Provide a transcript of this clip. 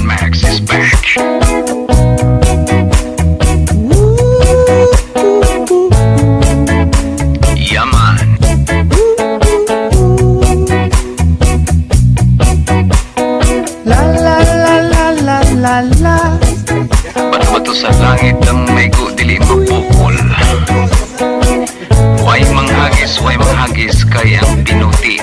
Max is back. Yeah, man. La la la la la la la. Bato-bato sa langit ang may dili mapukol. Way manghagis kay ang pinuti